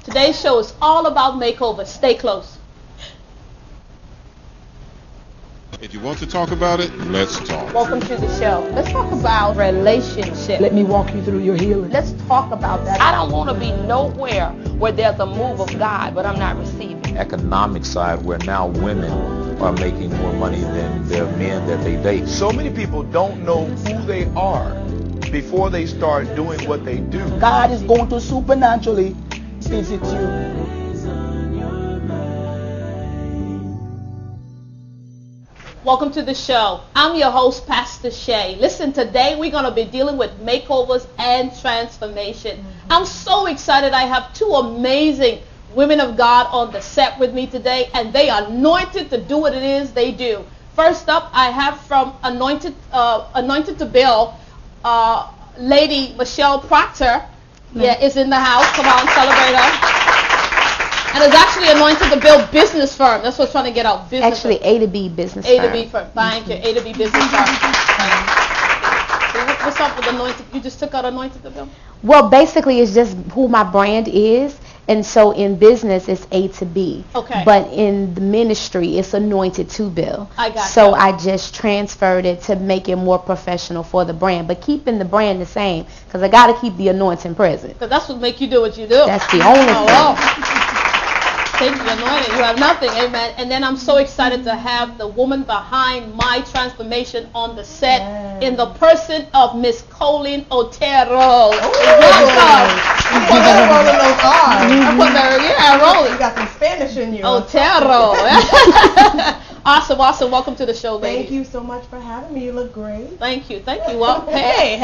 Today's show is all about makeover. Stay close. If you want to talk about it, let's talk. Welcome to the show. Let's talk about relationships. Let me walk you through your healing. Let's talk about that. I don't want to be nowhere where there's a move of God, but I'm not receiving. Economic side, where now women are making more money than their men that they date. So many people don't know who they are before they start doing what they do. God is going to supernaturally visit you. Welcome to the show. I'm your host, Pastor Shay. Listen, today we're going to be dealing with makeovers and transformation. I'm so excited. I have two amazing women of God on the set with me today, and they are anointed to do what it is they do. First up, I have from Anointed to Bill, Lady Michelle Proctor. Yeah, is in the house. Come on, celebrate her. And it's actually Anointed to Build business firm. That's what I'm trying to get out. Business actually, firm. A to B business firm. A to B firm. Thank you. A to B business firm. What's up with Anointed? You just took out Anointed to Build? Well, basically, it's just who my brand is. And so in business, it's A to B. Okay. But in the ministry, it's Anointed to Bill. I got So you. I just transferred it to make it more professional for the brand, but keeping the brand the same, because I got to keep the anointing present. Because that's what make you do what you do. That's the only thing. Oh. Take the anointing. You have nothing. Amen. And then I'm so excited to have the woman behind my transformation on the set in the person of Miss Coleen Otero. Welcome. You put that rolling those R's. I put that, rolling. You got some Spanish in you. Otero. Awesome. Welcome to the show, lady. Thank you so much for having me. You look great. Thank you. Well, hey.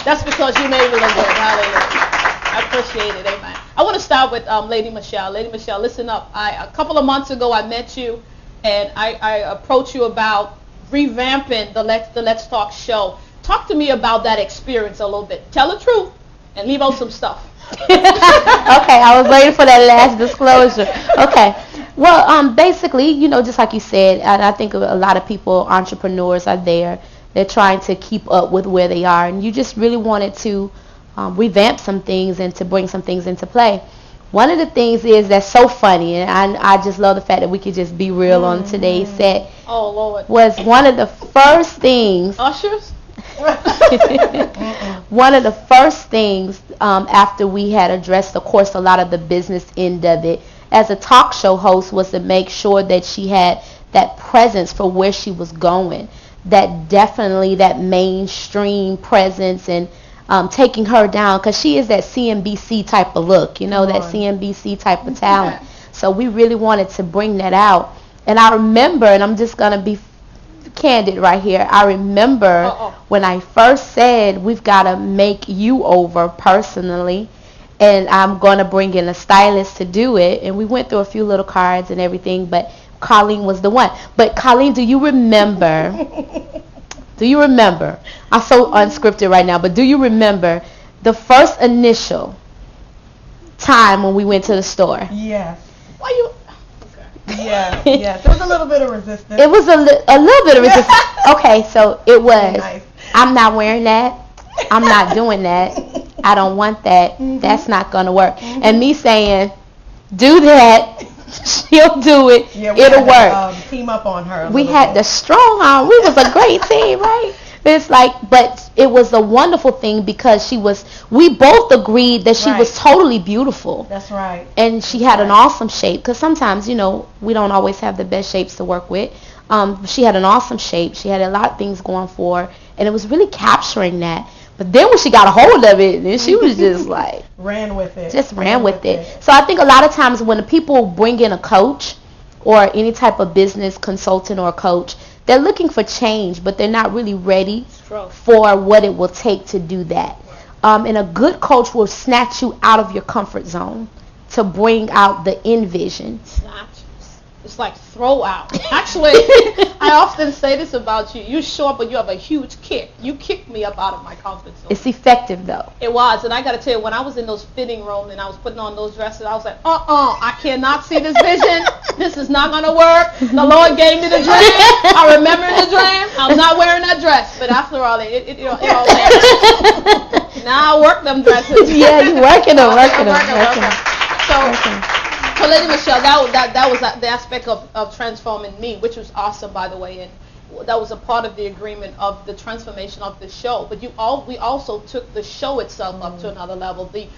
That's because you made me look good. Hallelujah. I appreciate it. Amen. I want to start with Lady Michelle. Lady Michelle, listen up. A couple of months ago, I met you, and I approached you about revamping the Let's Talk show. Talk to me about that experience a little bit. Tell the truth and leave out some stuff. Okay, I was waiting for that last disclosure. Okay. Well, basically, just like you said, I think a lot of people, entrepreneurs are there. They're trying to keep up with where they are, and you just really wanted to revamp some things and to bring some things into play. One of the things is that's so funny, and I just love the fact that we could just be real on today's set. Oh, Lord. Was one of the first things. Ushers? One of the first things after we had addressed, of course, a lot of the business end of it, as a talk show host, was to make sure that she had that presence for where she was going. That definitely that mainstream presence and taking her down, because she is that CNBC type of look, that CNBC type of talent. So we really wanted to bring that out. And I remember, and I'm just going to be candid right here, I remember when I first said, we've got to make you over personally, and I'm going to bring in a stylist to do it. And we went through a few little cards and everything, but Coleen was the one. But Coleen, do you remember... I'm so unscripted right now, but do you remember the first initial time when we went to the store? Yes. Why you... Yes. There was a little bit of resistance. It was a little bit of resistance. Okay, so it was, nice. I'm not wearing that. I'm not doing that. I don't want that. That's not going to work. And me saying, do that. She'll do it. Yeah, it'll work. Team up on her. We had the strong arm. We was a great team, right? It's like, but it was a wonderful thing because we both agreed that she was totally beautiful. That's right. And she had an awesome shape, because sometimes, we don't always have the best shapes to work with. She had an awesome shape. She had a lot of things going for her, and it was really capturing that. But then when she got a hold of it, then she was just like... ran with it. Just ran with it. So I think a lot of times when the people bring in a coach or any type of business consultant or coach, they're looking for change, but they're not really ready for what it will take to do that. And a good coach will snatch you out of your comfort zone to bring out the end vision. It's like throw out. Actually, I often say this about you. You're short, but you have a huge kick. You kicked me up out of my comfort zone. It's effective, though. It was. And I got to tell you, when I was in those fitting rooms and I was putting on those dresses, I was like, I cannot see this vision. This is not going to work. The Lord gave me the dream. I remember the dream. I'm not wearing that dress. But after all, it all now work them dresses. Yeah, you working them. So, Lady Michelle, that was the aspect of transforming me, which was awesome, by the way, and that was a part of the agreement of the transformation of the show. But we also took the show itself up to another level, the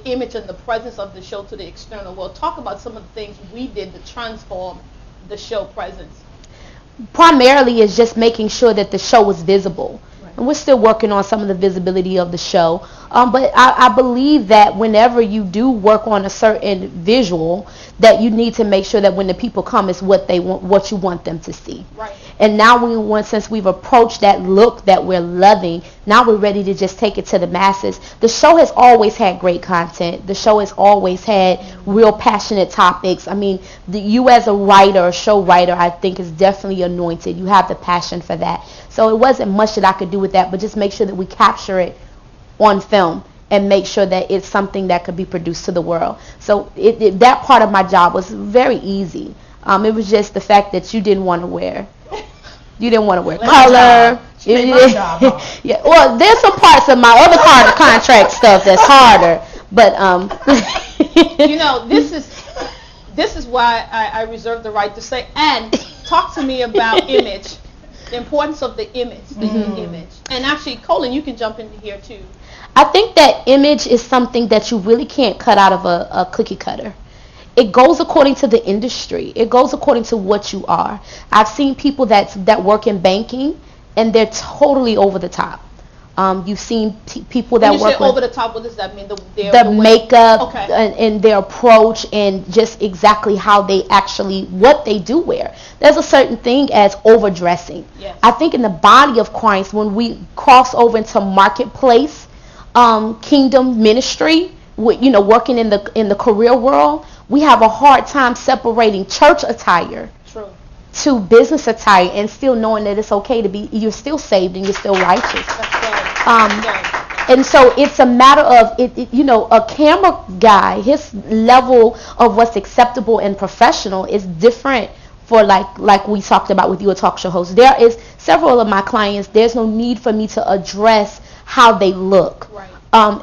image and the presence of the show to the external world. Talk about some of the things we did to transform the show presence. Primarily is just making sure that the show was visible. And we're still working on some of the visibility of the show. But I believe that whenever you do work on a certain visual, that you need to make sure that when the people come, it's what they want, what you want them to see. Right. And now since we've approached that look that we're loving, now we're ready to just take it to the masses. The show has always had great content. The show has always had real passionate topics. I mean, you as a writer, a show writer, I think is definitely anointed. You have the passion for that. So it wasn't much that I could do with that, but just make sure that we capture it on film and make sure that it's something that could be produced to the world. So that part of my job was very easy. It was just the fact that you didn't want to wear color. Yeah. Well, there's some parts of my other contract stuff that's harder, but this is why I reserve the right to say, and talk to me about image. The importance of the image, image. And actually, Coleen, you can jump into here too. I think that image is something that you really can't cut out of a cookie cutter. It goes according to the industry. It goes according to what you are. I've seen people that work in banking, and they're totally over the top. You've seen people that work over the top. What does that mean? The makeup, okay. and their approach, and just exactly how they actually, what they do wear. There's a certain thing as overdressing. Yes. I think in the body of Christ, when we cross over into marketplace, kingdom ministry, working in the career world, we have a hard time separating church attire to business attire and still knowing that it's okay to be, you're still saved and you're still righteous. And so it's a matter of a camera guy, his level of what's acceptable and professional is different for like we talked about with you, a talk show host. There is several of my clients, there's no need for me to address how they look. Right.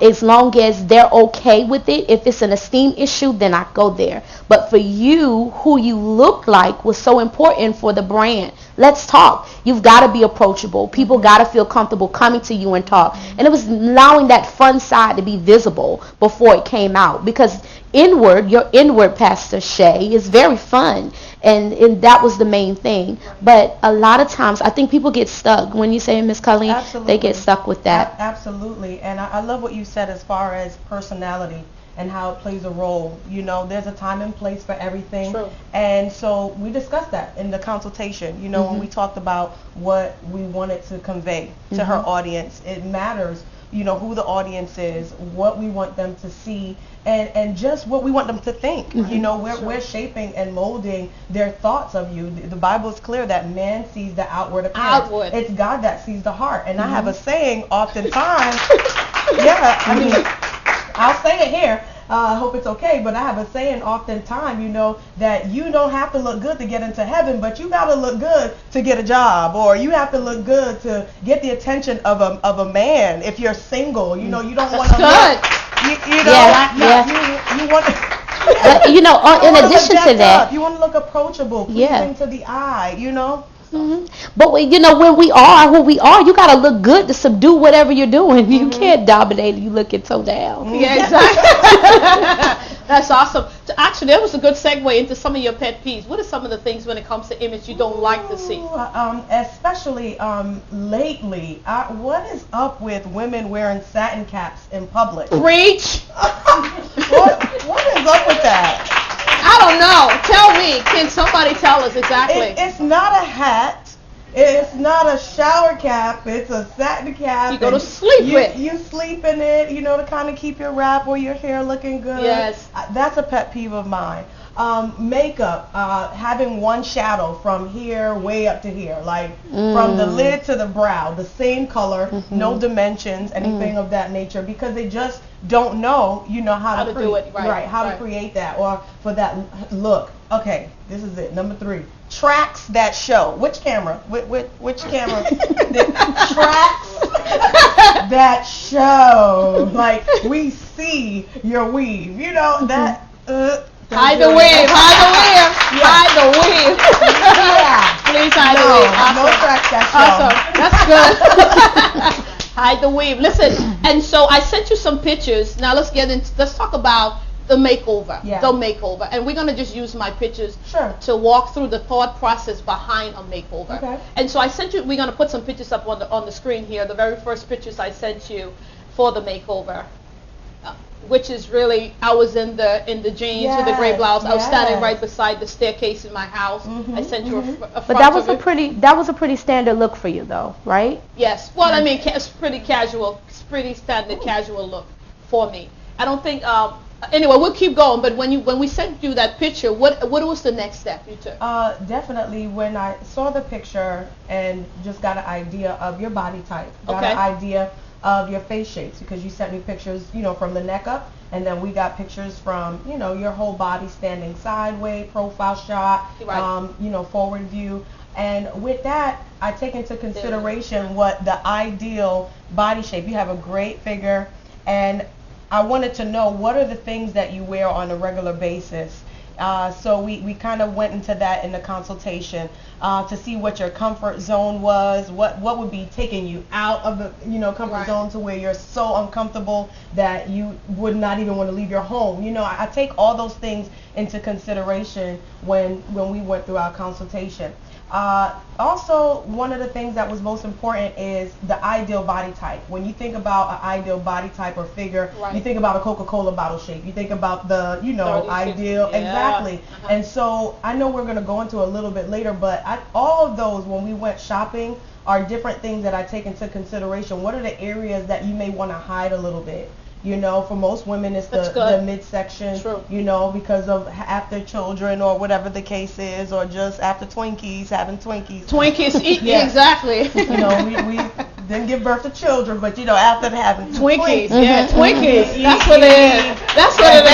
As long as they're okay with it. If it's an esteem issue, then I go there. But for you, who you look like was so important for the brand. Let's talk. You've got to be approachable. People got to feel comfortable coming to you and talk. And it was allowing that fun side to be visible before it came out. Because your inward, Pastor Shay, is very fun. And that was the main thing. But a lot of times, I think people get stuck. When you say Miss Coleen, Absolutely. They get stuck with that. Absolutely. And I love what you said as far as personality and how it plays a role. There's a time and place for everything. True. And so we discussed that in the consultation, when we talked about what we wanted to convey to her audience. It matters, who the audience is, what we want them to see, and just what we want them to think. We're shaping and molding their thoughts of you. The Bible is clear that man sees the outward appearance. It's God that sees the heart. And I have a saying oftentimes, I'll say it here. I hope it's okay, but I have a saying oftentimes, that you don't have to look good to get into heaven, but you got to look good to get a job, or you have to look good to get the attention of a man. If you're single, you don't want to look. You want to. In addition to that, you want to look approachable, pleasing to the eye. But when we are who we are, you gotta look good to subdue whatever you're doing. You can't dominate you looking toe down. Yeah, exactly. That's awesome. Actually, that was a good segue into some of your pet peeves. What are some of the things when it comes to image you don't like to see? Especially lately, what is up with women wearing satin caps in public? Preach. What is up with that? I don't know. Tell me. Can somebody tell us exactly? It's not a hat. It's not a shower cap. It's a satin cap. You go to sleep with. You sleep in it, to kind of keep your wrap or your hair looking good. Yes. That's a pet peeve of mine. Makeup, having one shadow from here way up to here, like from the lid to the brow, the same color, no dimensions, anything of that nature, because they just don't know, how to do it, right? How to create that, or for that look. Okay, this is it. Number 3, tracks that show. Which camera? Which camera? Tracks that show. Like, we see your weave. You know, that... hide the weave. Hide the weave. Hide the weave. Yeah. Please hide the weave. Awesome. No track that show. Awesome. That's good. Hide the weave. Listen, and so I sent you some pictures. Now let's talk about the makeover. Yeah. The makeover. And we're going to just use my pictures Sure. to walk through the thought process behind a makeover. Okay. And so I sent you, we're going to put some pictures up on the screen here. The very first pictures I sent you for the makeover. Which is really, I was in the jeans with the gray blouse. I was standing right beside the staircase in my house. I sent you a But that was a pretty standard look for you, though, right? Yes. Well, I mean, it's pretty casual. It's pretty standard casual look for me. I don't think. Anyway, we'll keep going. But when we sent you that picture, what was the next step you took? Definitely when I saw the picture and just got an idea of your body type, got an idea of your face shapes, because you sent me pictures, you know, from the neck up, and then we got pictures from, you know, your whole body standing sideways, profile shot, you know, forward view. And with that, I take into consideration what the ideal body shape. You have a great figure, and I wanted to know what are the things that you wear on a regular basis. So we kind of went into that in the consultation to see what your comfort zone was, what would be taking you out of the, you know, comfort zone to where you're so uncomfortable that you would not even want to leave your home. You know, I take all those things into consideration when we went through our consultation. Also, one of the things that was most important is the ideal body type. When you think about an ideal body type or figure, you think about a Coca-Cola bottle shape. You think about the, you know, ideal, exactly. And so I know we're going to go into a little bit later, but all of those, when we went shopping, are different things that I take into consideration. What are the areas that you may want to hide a little bit? You know, for most women, it's the midsection, you know, because of after children or whatever the case is, or just after Twinkies, having Twinkies. Exactly. You know, we didn't give birth to children, but, you know, after having Twinkies. Twinkies. That's what it is. That's what it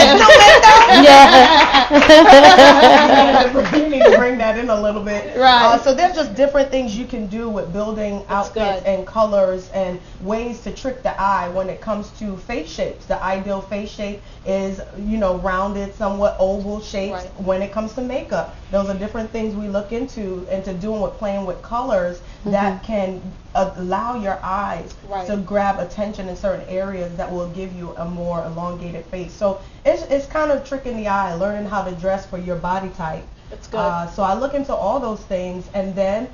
is. You need to bring that in a little bit. Right. So there's just different things you can do with building outfits and colors and ways to trick the eye when it comes to face shapes. The ideal face shape is, you know, rounded, somewhat oval shapes. When it comes to makeup, those are different things we look into doing with playing with colors that can allow your eyes to grab attention in certain areas that will give you a more elongated face. So it's kind of tricking the eye, learning how to dress for your body type. That's good. So I look into all those things, and then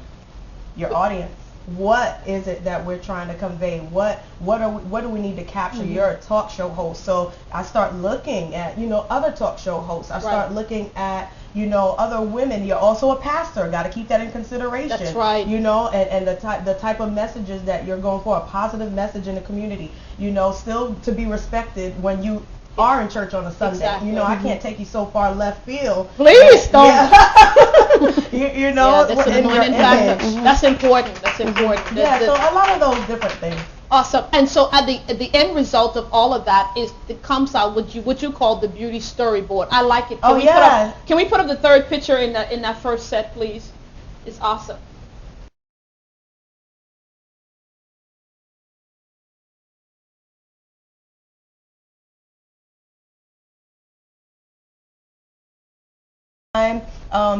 your audience. What is it that we're trying to convey? What do we need to capture? You're a talk show host, so I start looking at, you know, other talk show hosts. I start looking at, you know, other women. You're also a pastor. Got to keep that in consideration. That's right. You know, and the type of messages that you're going for, a positive message in the community. You know, still to be respected when you are in church on a Sunday. Exactly. You know, I can't take you so far left field. Please don't. You know, that's an anointing factor. That's important. That's important. So a lot of those different things. Awesome. And so at the end result of all of that is it comes out what you call the beauty storyboard. I like it. Can we put up the third picture in that first set, please? It's awesome.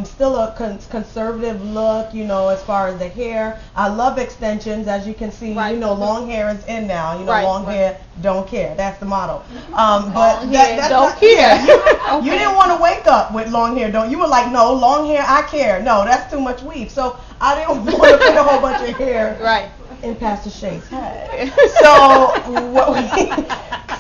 Still a conservative look, you know, as far as the hair. I love extensions, as you can see. You know, long hair is in now. You know, long hair don't care. That's the motto. But that's don't care. You didn't want to wake up with long hair, don't you? Were like, no, long hair, I care. No, that's too much weave. So I didn't want to put a whole bunch of hair in Pastor Shay's head.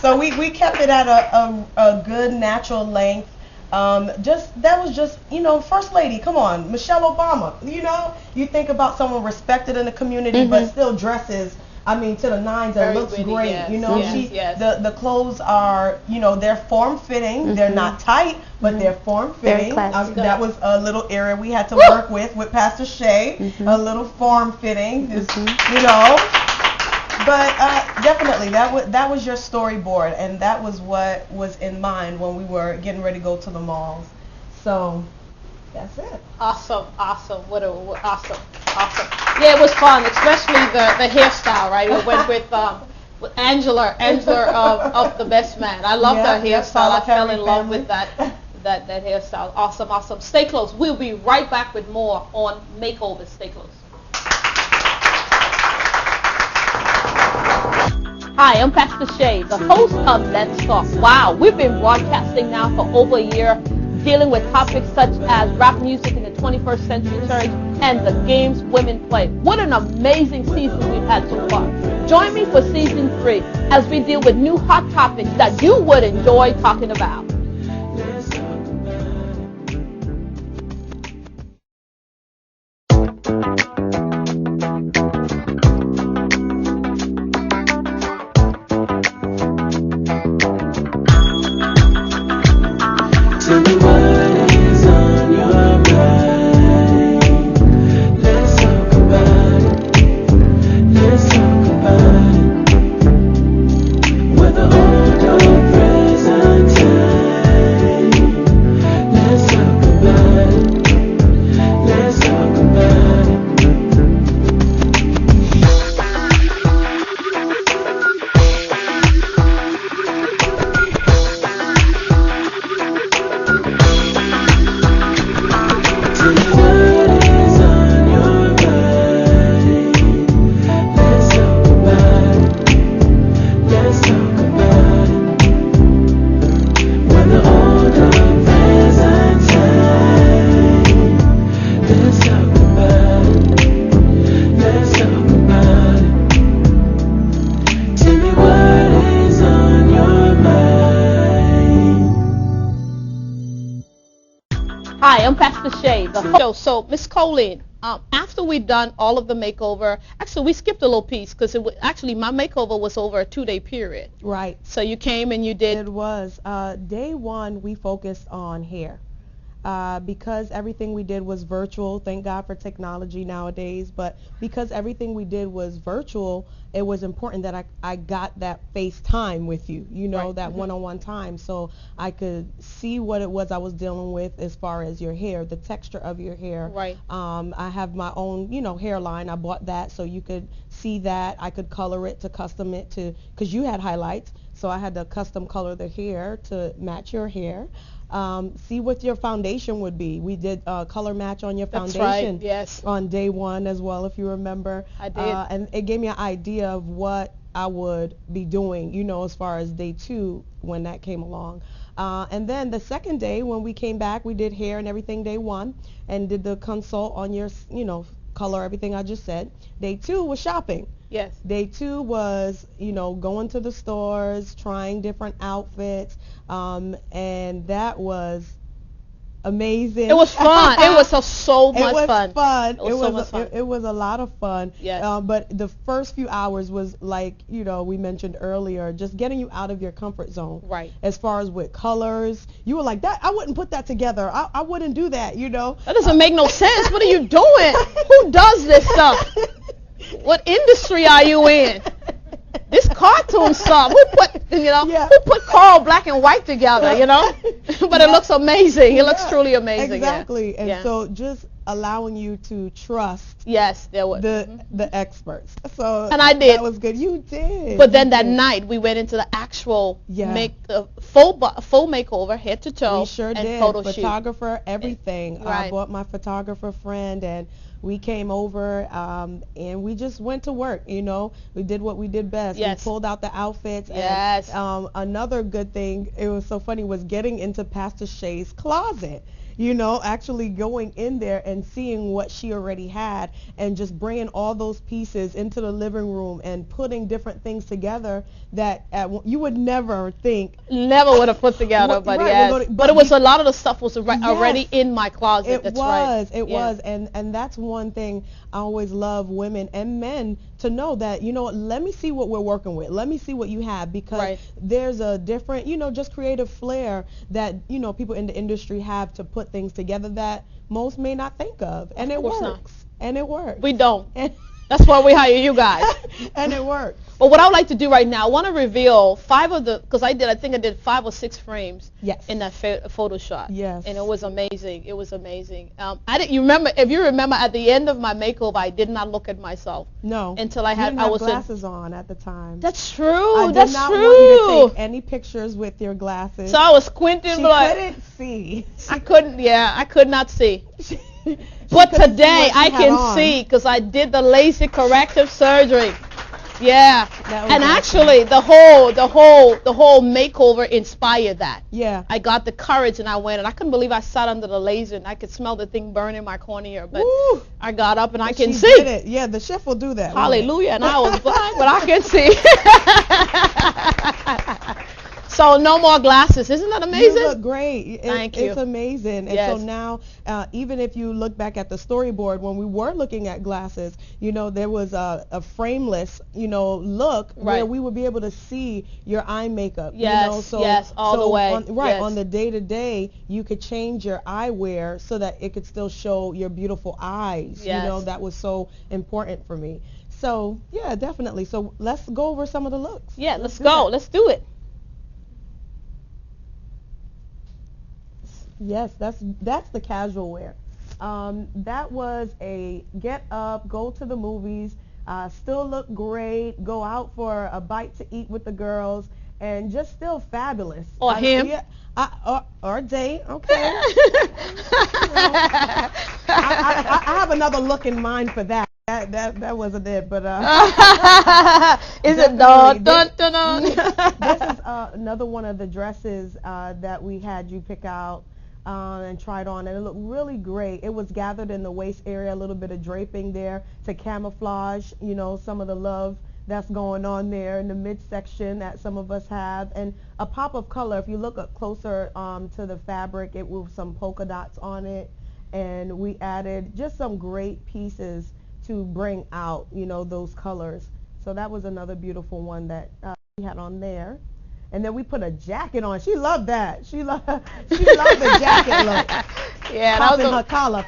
So we kept it at a good natural length. That was just, you know, First Lady, come on, Michelle Obama, you know, you think about someone respected in the community, but still dresses, I mean, to the nines and looks great, you know, the clothes are, you know, they're form-fitting, they're not tight, but they're form-fitting. That was a little area we had to work with Pastor Shay, a little form-fitting, you know. But definitely, that was your storyboard, and that was what was in mind when we were getting ready to go to the malls. So that's it. Awesome. Awesome. Awesome. Awesome. Yeah, it was fun, especially the hairstyle, right? We went with Angela of The Best Man. I loved her hairstyle. I fell in love with that hairstyle. Awesome. Stay close. We'll be right back with more on makeovers. Stay close. Hi, I'm Pastor Shay, the host of Let's Talk. Wow, we've been broadcasting now for over a year, dealing with topics such as rap music in the 21st century church and the games women play. What an amazing season we've had so far. Join me for season 3 as we deal with new hot topics that you would enjoy talking about. Hi, I'm Pastor Shay, the host. So, Miss Coleen, after we'd done all of the makeover, actually we skipped a little piece because actually my makeover was over a 2-day period. Right. So you came and you did. It was. Day 1, we focused on hair. Because everything we did was virtual, thank God for technology nowadays, but because everything we did was virtual, it was important that I got that face time with you, Right. that one-on-one time, so I could see what it was I was dealing with as far as your hair, the texture of your hair. Right. I have my own, hairline. I bought that so you could see that. I could color it to custom it to, because you had highlights, so I had to custom color the hair to match your hair. See what your foundation would be. We did color match on your That's foundation. right, yes. On day 1 as well, if you remember. I did. And it gave me an idea of what I would be doing, as far as day 2 when that came along. And then the second day when we came back, we did hair and everything day 1 and did the consult on your, color, everything I just said. Day 2 was shopping. Yes. Day 2 was, going to the stores, trying different outfits, and that was amazing. It was fun. It was so much fun. It was fun. It was so much fun. It was a lot of fun. Yes. But the first few hours was like, we mentioned earlier, just getting you out of your comfort zone. Right. As far as with colors, you were like, that I wouldn't put that together. I wouldn't do that, That doesn't make no sense. What are you doing? Who does this stuff? What industry are you in? This cartoon stuff. Who put Carl black and white together, But it looks amazing. It looks truly amazing. Exactly. Yeah. And so just allowing you to trust Yes, there was. the experts. So And I did. That was good. You did. But then that night we went into the actual full makeover, head to toe, We sure and did. photo shoot. Photographer, everything. Right. I bought my photographer friend and we came over and we just went to work, We did what we did best. Yes. We pulled out the outfits. Yes. And another good thing, it was so funny, was getting into Pastor Shay's closet. Actually going in there and seeing what she already had and just bringing all those pieces into the living room and putting different things together that you would never think. Never would have put together, but right, yes. But it was a lot of the stuff was already in my closet. It That's was. right. It was. And that's one thing I always love women and men to know that, let me see what we're working with. Let me see what you have because there's a different, just creative flair that, people in the industry have to put things together that most may not think of. And it works. Not. And it works. We don't. That's why we hire you guys. And it worked. But what I would like to do right now, I want to reveal 5 of the, because I think I did 5 or 6 frames Yes. in that photo shot. Yes. And it was amazing. It was amazing. If you remember at the end of my makeover, I did not look at myself. No. Until I You had, didn't I have was glasses on at the time. That's true. I did That's not true. want you to take any pictures with your glasses. So I was squinting, She but couldn't see. I could not see. She But couldn't see today what she I had can on. see because I did the laser corrective surgery. Yeah. That was And awesome. actually the whole makeover inspired that. Yeah. I got the courage and I went, and I couldn't believe I sat under the laser and I could smell the thing burn in my cornea. But Woo. I got up and I can She see. did it. Yeah, the chef will do that. Hallelujah. And I was blind, but I can see. So no more glasses. Isn't that amazing? You look great. Thank you. It's amazing. And Yes. so now, even if you look back at the storyboard, when we were looking at glasses, there was a frameless, look where Right. we would be able to see your eye makeup. Yes, yes, all the way. Yes. On the day-to-day, you could change your eyewear so that it could still show your beautiful eyes. Yes. That was so important for me. So, yeah, definitely. So let's go over some of the looks. Yeah, let's do go. that. Let's do it. Yes, that's the casual wear. That was a get up, go to the movies, still look great, go out for a bite to eat with the girls, and just still fabulous. Or him. Yeah, or date, okay. I have another look in mind for that. That wasn't it, but Is it definitely. dun dun dun? This is another one of the dresses that we had you pick out and tried on, and it looked really great. It was gathered in the waist area, a little bit of draping there to camouflage, some of the love that's going on there in the midsection that some of us have, and a pop of color. If you look up closer to the fabric, it with some polka dots on it, and we added just some great pieces to bring out, those colors. So that was another beautiful one that we had on there. And then we put a jacket on. She loved that. She loved the jacket look. Yeah, Popping her collar.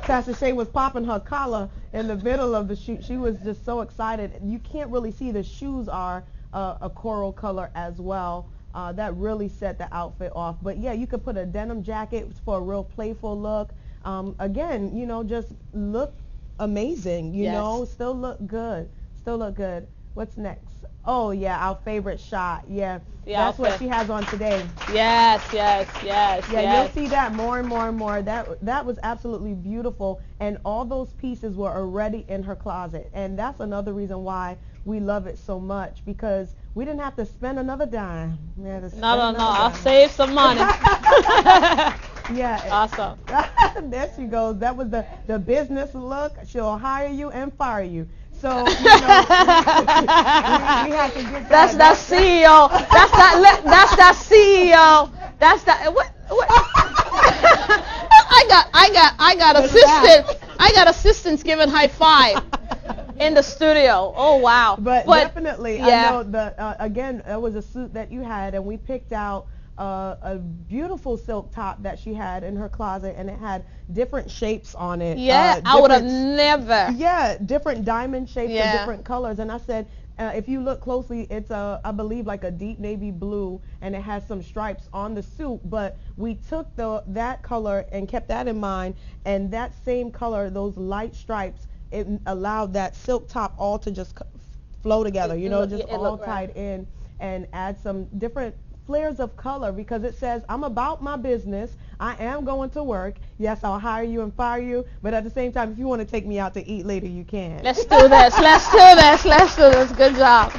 Pastor Shay was popping her collar in the middle of the shoot. She was just so excited. You can't really see the shoes are a coral color as well. That really set the outfit off. But yeah, you could put a denim jacket for a real playful look. Again, just look amazing. Still look good. What's next? Oh yeah, our favorite shot. Yeah, that's what she has on today. Yes. Yeah, you'll see that more and more and more. That was absolutely beautiful, and all those pieces were already in her closet, and that's another reason why we love it so much, because we didn't have to spend another dime. No. I'll save some money. Yeah. Awesome. There she goes. That was the business look. She'll hire you and fire you. So, we have to get That's that CEO. That's that CEO. That's that. What? I got assistant. I got assistants giving high five in the studio. Oh wow. But definitely, yeah. I know again, that was a suit that you had, and we picked out a beautiful silk top that she had in her closet, and it had different shapes on it. Yeah, I would have never. Yeah, different diamond shapes Yeah. and different colors. And I said, if you look closely, it's I believe like a deep navy blue, and it has some stripes on the suit. But we took that color and kept that in mind, and that same color, those light stripes, it allowed that silk top all to just flow together. Just all tied in, and add some different flares of color, because it says, I'm about my business. I am going to work. Yes, I'll hire you and fire you, but at the same time, if you want to take me out to eat later, you can. Let's do this. Good job.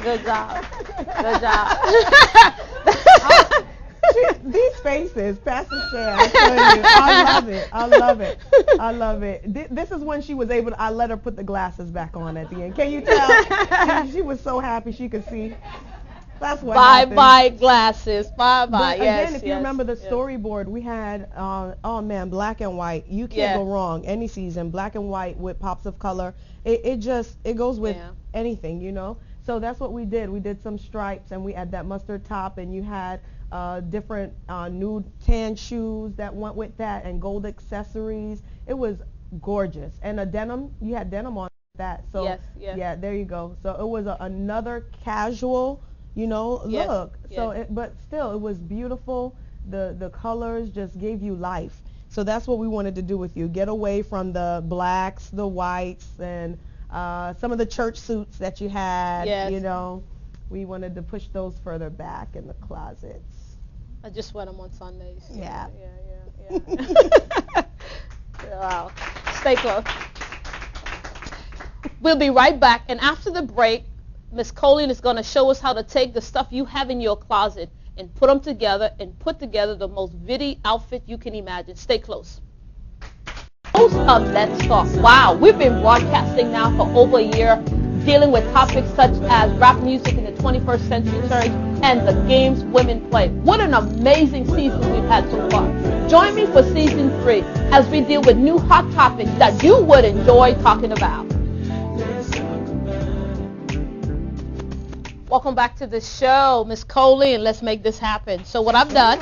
These faces, Pastor Shay, I tell you, I love it. This is when she was able to, I let her put the glasses back on at the end. Can you tell? She was so happy she could see. That's what happened. Bye glasses. Bye. But Yes. again, if you remember the storyboard, we had, black and white. You can't go wrong. Any season, black and white with pops of color. It goes with anything, So that's what we did. We did some stripes, and we had that mustard top, and you had different nude tan shoes that went with that, and gold accessories. It was gorgeous. And you had denim on that. So Yes, yes. yeah, there you go. So it was another casual, Yes, look. So yes. but still, it was beautiful. The colors just gave you life. So that's what we wanted to do with you. Get away from the blacks, the whites, and some of the church suits that you had. Yes. We wanted to push those further back in the closets. I just wear them on Sundays. Yeah. Yeah. Wow. Stay close. We'll be right back, and after the break, Miss Coleen is going to show us how to take the stuff you have in your closet and put them together and put together the most vitty outfit you can imagine. Stay close. Host of Let's Talk. Wow, we've been broadcasting now for over a year, dealing with topics such as rap music in the 21st century church and the games women play. What an amazing season we've had so far. Join me for season 3 as we deal with new hot topics that you would enjoy talking about. Welcome back to the show, Miss Coleen. Let's make this happen. So what I've done,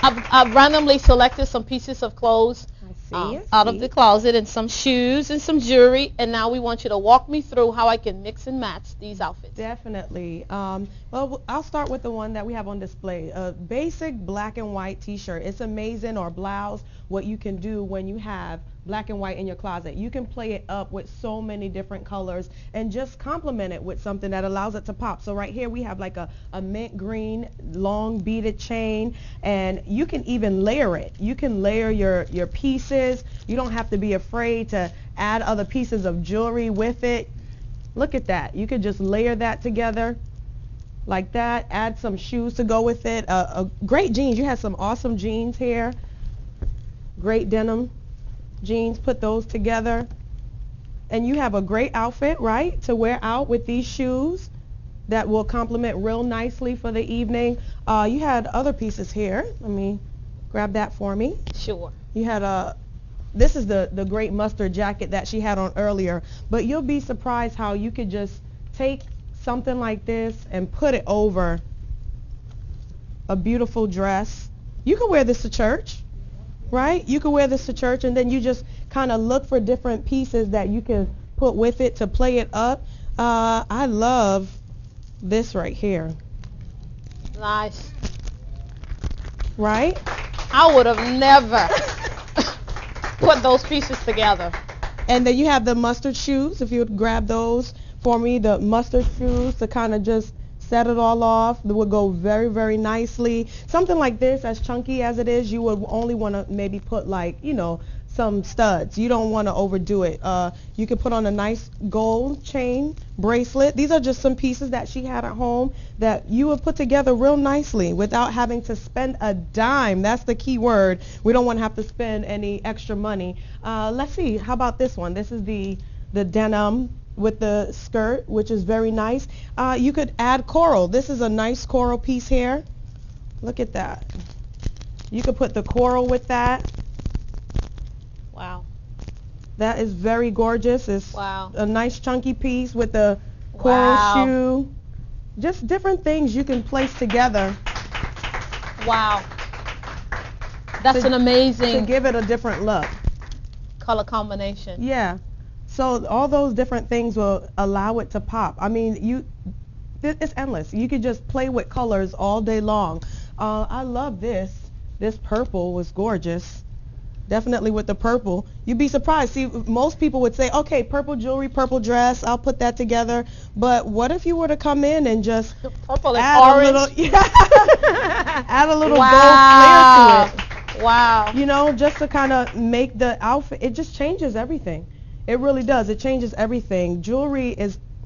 I've randomly selected some pieces of clothes out of the closet and some shoes and some jewelry, and now we want you to walk me through how I can mix and match these outfits. Definitely. Well, I'll start with the one that we have on display. A basic black and white t-shirt. It's amazing, or blouse, what you can do when you have black and white in your closet. You can play it up with so many different colors and just complement it with something that allows it to pop. So right here we have like a mint green long beaded chain, and you can even layer it. You can layer your pieces. You don't have to be afraid to add other pieces of jewelry with it. Look at that. You could just layer that together like that. Add some shoes to go with it. Great jeans. You have some awesome jeans here. Great denim jeans. Put those together and you have a great outfit, right, to wear out with these shoes that will complement real nicely for the evening. You had other pieces here. Let me grab that for me. Sure. You had this is the great mustard jacket that she had on earlier, but you'll be surprised how you could just take something like this and put it over a beautiful dress. You can wear this to church, right? You can wear this to church, and then you just kind of look for different pieces that you can put with it to play it up. I love this right here. Nice. Right? I would have never put those pieces together. And then you have the mustard shoes. If you would grab those for me, the mustard shoes to kind of just set it all off. That would go very, very nicely. Something like this, as chunky as it is, you would only want to maybe put like, some studs. You don't want to overdo it. You could put on a nice gold chain bracelet. These are just some pieces that she had at home that you would put together real nicely without having to spend a dime. That's the key word. We don't want to have to spend any extra money. Let's see. How about this one? This is the denim with the skirt, which is very nice. You could add coral. This is a nice coral piece here. Look at that. You could put the coral with that. Wow. That is very gorgeous. It's a nice chunky piece with the coral shoe. Just different things you can place together. Wow. That's an amazing, to give it a different look. Color combination. Yeah. So all those different things will allow it to pop. I mean, it's endless. You could just play with colors all day long. I love this. This purple was gorgeous. Definitely with the purple. You'd be surprised. See, most people would say, okay, purple jewelry, purple dress, I'll put that together. But what if you were to come in and just purple and add orange. Add a little gold flare to it. Wow. Just to kind of make the outfit, it just changes everything. It really does. It changes everything. Jewelry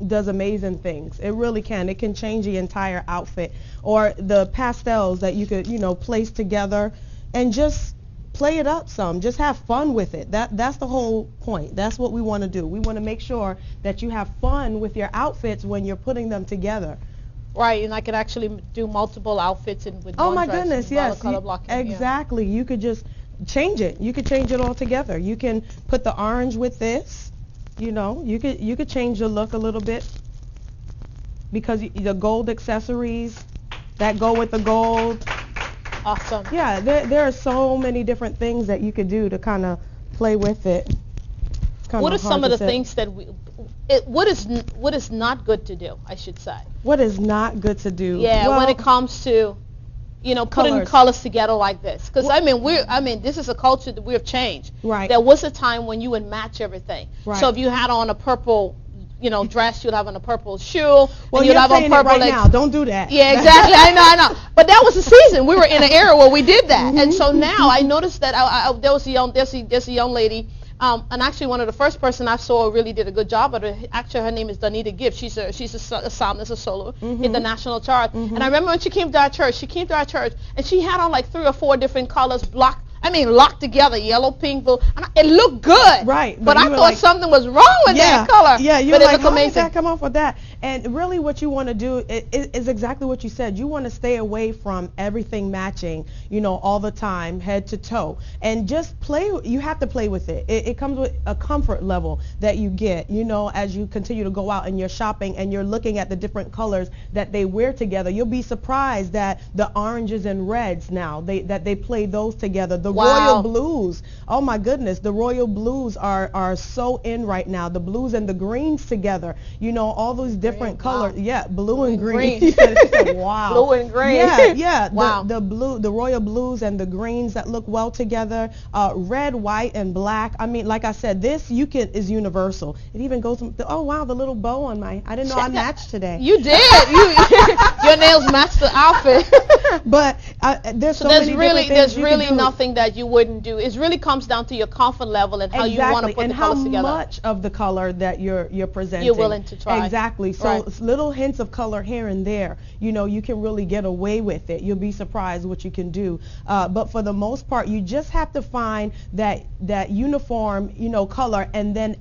does amazing things. It really can. It can change the entire outfit. Or the pastels that you could, place together and just play it up some. Just have fun with it. That's the whole point. That's what we want to do. We want to make sure that you have fun with your outfits when you're putting them together. Right, and I could actually do multiple outfits with one my dress. Goodness, yes. Color blocking, exactly. You could just change it. You could change it all together. You can put the orange with this. You could change the look a little bit because the gold accessories that go with the gold. Awesome. Yeah, there are so many different things that you could do to kind of play with it. kind What of are some of the say. things that what is not good to do, I should say? What is not good to do? Yeah, well, when it comes to, putting colors together like this. Because, this is a culture that we have changed. Right. There was a time when you would match everything. Right. So if you had on a purple, dress, you'd have on a purple shoe. Well, and you'd you're have on saying purple it right now. Don't do that. Yeah, exactly. I know. But that was the season. We were in an era where we did that. And so now I noticed that there's a young lady, and actually one of the first person I saw really did a good job of it. Actually, her name is Donita Gibbs. She's a psalmist, a solo, hit the national chart. And I remember when she came to our church, and she had on like 3 or 4 different colors locked together, yellow, pink, blue. And it looked good. Right. But I thought something was wrong with that color. Yeah, you but were it like, looked how did amazing. that come off with that? And really what you want to do is exactly what you said. You want to stay away from everything matching, all the time, head to toe. And just play. You have to play with it. It comes with a comfort level that you get, as you continue to go out and you're shopping and you're looking at the different colors that they wear together. You'll be surprised that the oranges and reds now, that they play those together. The royal blues, oh my goodness, the royal blues are so in right now. The blues and the greens together, all those different colors. Yeah, blue and green. She said, wow. Blue and green. Yeah. Wow. The royal blues and the greens that look well together. Red, white, and black. Like I said, this is universal. It even goes. Oh wow, the little bow on I didn't know I matched today. You did. Your nails matched the outfit. But there's really nothing that you wouldn't do. It really comes down to your comfort level and how you want to put the colors together. And how much of the color that you're presenting. You're willing to try. Exactly. So little hints of color here and there, you can really get away with it. You'll be surprised what you can do. But for the most part, you just have to find that uniform, color and then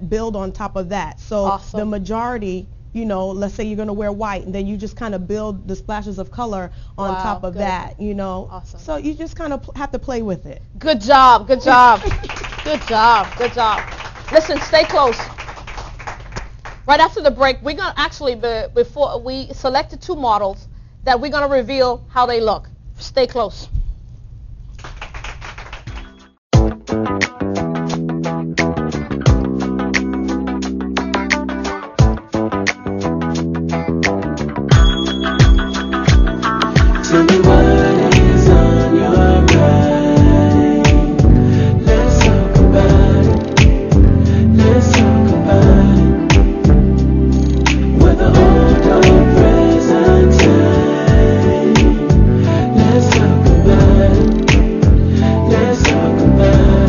build on top of that. So the majority, let's say you're going to wear white, and then you just kind of build the splashes of color on top of that, Awesome. So you just kind of have to play with it. Good job. Good job. Listen, stay close. Right after the break, we're going to actually, before we selected 2 models that we're going to reveal how they look. Stay close. Tell me what is on your mind. Let's talk about it. Let's talk about it. Whether old or present time. Let's talk about it. Let's talk about it.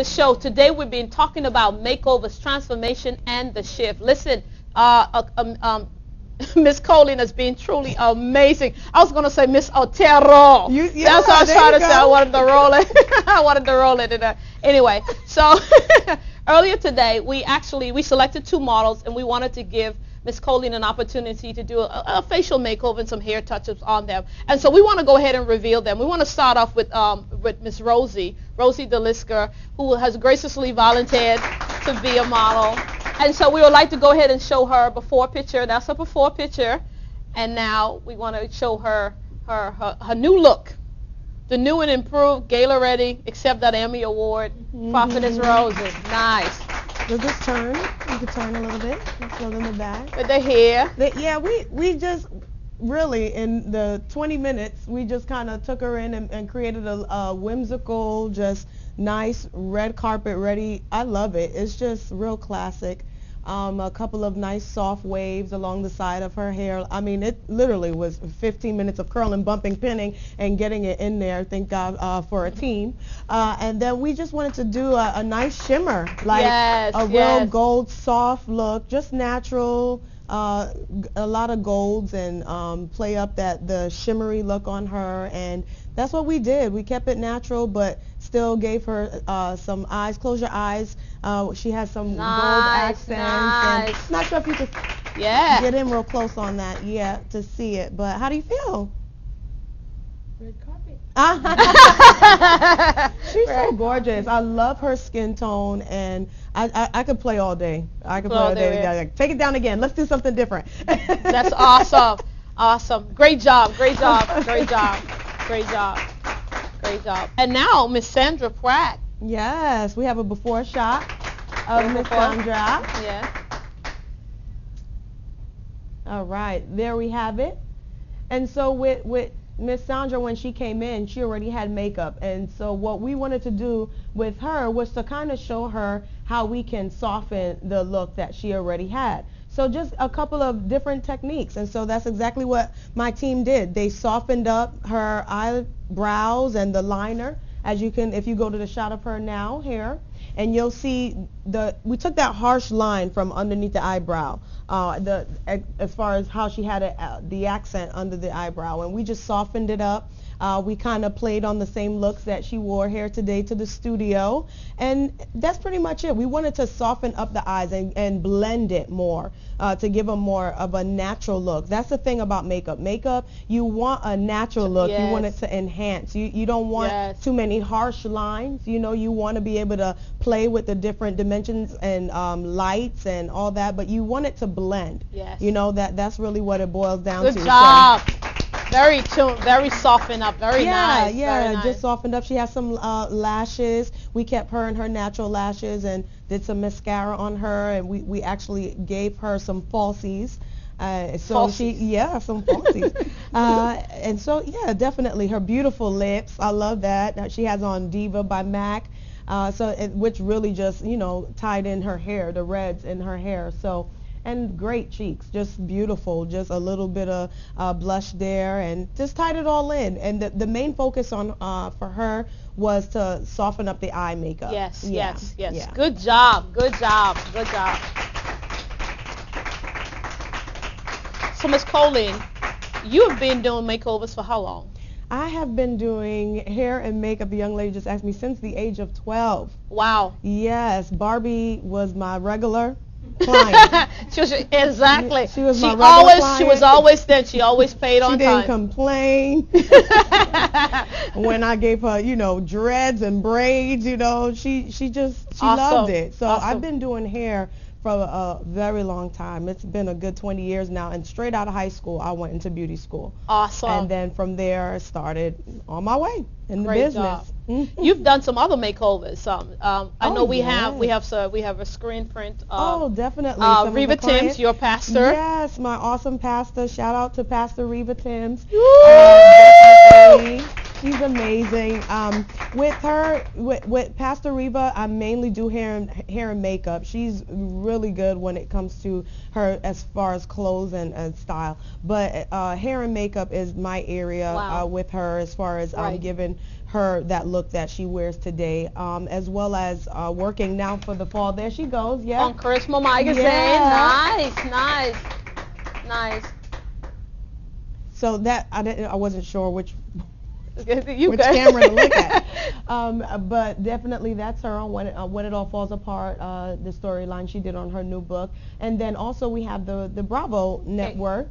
Show. Today we've been talking about makeovers, transformation, and the shift. Listen, Miss Coleen has been truly amazing. I was going to say Miss Otero. That's what I was trying to say. I wanted to roll it. I wanted to roll it. Anyway, so earlier today we selected 2 models, and we wanted to give Miss Coleen an opportunity to do a facial makeover and some hair touch-ups on them. And so we want to go ahead and reveal them. We want to start off with Miss Rosie DeLisker, who has graciously volunteered to be a model. And so we would like to go ahead and show her before picture. That's her before picture. And now we want to show her her new look. The new and improved, gala ready, accept that Emmy Award, Prophetess Rosie. Nice. We'll just turn. You can turn a little bit. Throw them in the back. With the hair. We just really in the 20 minutes we just kind of took her in and created a whimsical, just nice red carpet ready. I love it. It's just real classic. A couple of nice soft waves along the side of her hair. I mean, it literally was 15 minutes of curling, bumping, pinning, and getting it in there. Thank God for a team. And then we just wanted to do a nice shimmer, like real gold soft look, just natural. a lot of golds and play up the shimmery look on her, and that's what we did. We kept it natural, but still gave her some eyes. Close your eyes. She has some gold accents. And I'm not sure if you could get in real close on that yet to see it, but how do you feel? Red carpet. She's so gorgeous. I love her skin tone, and I could play all day. I could play all day. Yeah. Take it down again. Let's do something different. That's awesome. Awesome. Great job. Great job. Great job. Great job. Great job. And now, Miss Sandra Pratt. Yes, we have a before shot of Miss Sandra. Yeah. All right, there we have it. And so with Miss Sandra, when she came in, she already had makeup, and so what we wanted to do with her was to kind of show her how we can soften the look that she already had. So just a couple of different techniques, and so that's exactly what my team did. They softened up her eyebrows and the liner, as you can, if you go to the shot of her now here, and you'll see we took that harsh line from underneath the eyebrow, as far as how she had the accent under the eyebrow, and we just softened it up. We kind of played on the same looks that she wore here today to the studio, and that's pretty much it. We wanted to soften up the eyes and blend it more to give them more of a natural look. That's the thing about makeup. Makeup, you want a natural look. Yes. You want it to enhance. You don't want too many harsh lines. You know, you want to be able to play with the different dimensions and lights and all that, but you want it to blend. Yes. You know, that's really what it boils down Good to. job. Very tuned, very softened up, very nice. Yeah, very nice. Just softened up. She has some lashes. We kept her in her natural lashes and did some mascara on her, and we actually gave her some falsies. Some falsies. And so, yeah, definitely her beautiful lips. I love that. She has on Diva by MAC, which really just, tied in her hair, the reds in her hair. So. And great cheeks, just beautiful, just a little bit of blush there, and just tied it all in. And the main focus on for her was to soften up the eye makeup. Yes. Yeah. Good job. So, Miss Coleen, you have been doing makeovers for how long? I have been doing hair and makeup, the young lady just asked me, since the age of 12. Wow. Yes, Barbie was my regular client. Exactly. She was my regular client. She was always there. She always paid on time. She didn't complain. When I gave her, dreads and braids, she loved it. So I've been doing hair for a very long time. It's been a good 20 years now, and straight out of high school I went into beauty school. Awesome. And then from there I started on my way in the Great business. Job. You've done some other makeovers. I know we have a screen print. Definitely. Reva Timms, your pastor. Yes, my awesome pastor. Shout out to Pastor Reva Timms. She's amazing. With her, with Pastor Reva, I mainly do hair and makeup. She's really good when it comes to her as far as clothes and style. But hair and makeup is my area with her, as far as giving her that look that she wears today, as well as working now for the fall. There she goes. Yeah. On Charisma Magazine. Yeah. Nice. So that I wasn't sure which camera to look at. But definitely that's her on When It All Falls Apart, the storyline she did on her new book. And then also we have the Bravo network.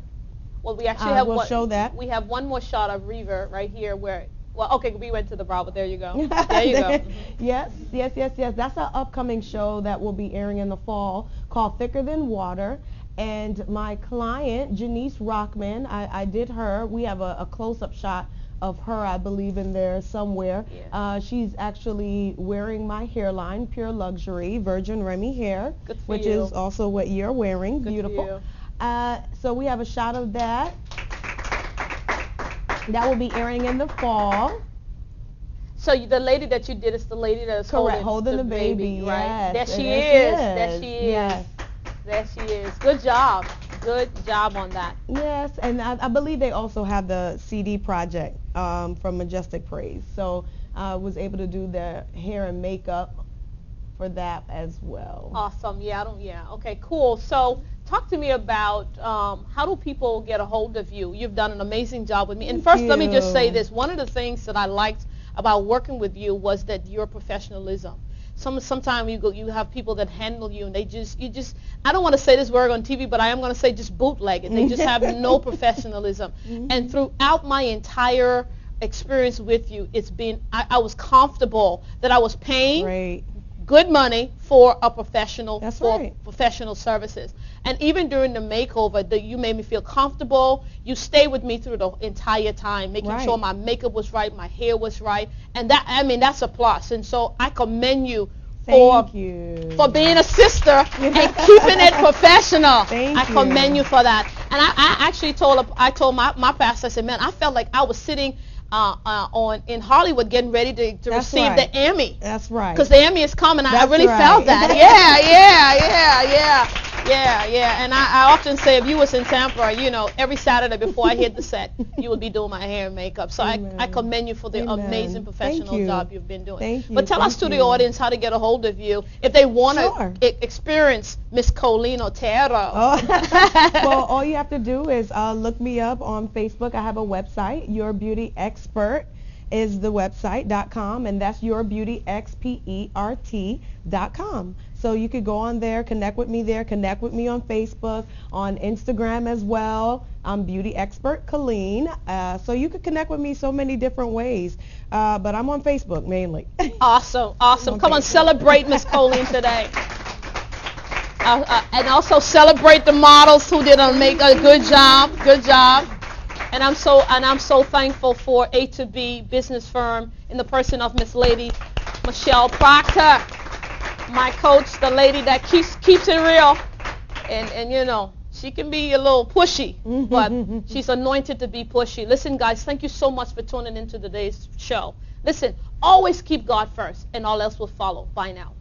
Well, we actually have show that. We have one more shot of Reva right here where, we went to the Bravo. There you go. There you go. Yes. That's an upcoming show that will be airing in the fall called Thicker Than Water. And my client, Janice Rockman, I did her. We have a close-up shot of her, I believe, in there somewhere. Yeah. She's actually wearing my hairline, Pure Luxury, Virgin Remy hair, which is also what you're wearing. Good beautiful. So we have a shot of that. That will be airing in the fall. So the lady that you did is the lady that is holding the baby, right? Yes. There she is. Yes. There she is. Good job on that. Yes, and I believe they also have the CD project from Majestic Praise. So I was able to do the hair and makeup for that as well. Awesome. Okay, cool. So talk to me about how do people get a hold of you? You've done an amazing job with me. And first, let me just say this. One of the things that I liked about working with you was that your professionalism. Sometimes you have people that handle you, and I don't want to say this word on TV, but I am going to say just bootleg it. They just have no professionalism. And throughout my entire experience with you, it's been, I was comfortable that I was paying good money for a professional, professional services. And even during the makeover, you made me feel comfortable. You stayed with me through the entire time, making sure my makeup was right, my hair was right. And that's a plus. And so I commend you for being a sister and keeping it professional. I commend you for that. And I actually told my pastor, I said, man, I felt like I was sitting in Hollywood getting ready to receive the Emmy. That's right. Because the Emmy is coming. I really felt that. Yeah. And I often say if you was in Tampa, every Saturday before I hit the set, you would be doing my hair and makeup. So I commend you for the amazing professional job you've been doing. Thank you. But tell us to the audience how to get a hold of you if they want to experience Miss Coleen Otero. Well, all you have to do is look me up on Facebook. I have a website, Your Beauty Expert is the website.com, and that's yourbeautyexpert.com. So you could go on there, connect with me on Facebook, on Instagram as well. I'm Beauty Expert Coleen. So you could connect with me so many different ways, but I'm on Facebook mainly. Awesome. Come on, celebrate Miss Coleen today. And also celebrate the models who did a good job. And I'm so thankful for A to B business firm in the person of Miss Lady Michelle Proctor, my coach, the lady that keeps it real. And she can be a little pushy, but she's anointed to be pushy. Listen, guys, thank you so much for tuning into today's show. Listen, always keep God first, and all else will follow. Bye now.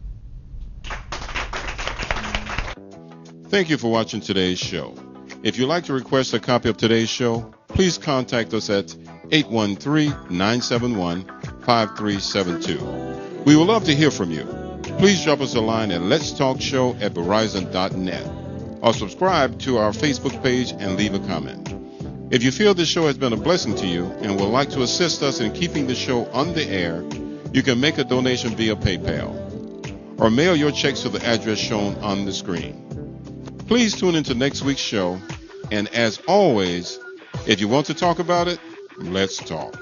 Thank you for watching today's show. If you'd like to request a copy of today's show, please contact us at 813-971-5372. We would love to hear from you. Please drop us a line at letstalkshow@verizon.net or subscribe to our Facebook page and leave a comment. If you feel this show has been a blessing to you and would like to assist us in keeping the show on the air, you can make a donation via PayPal or mail your checks to the address shown on the screen. Please tune into next week's show, and as always, if you want to talk about it, let's talk.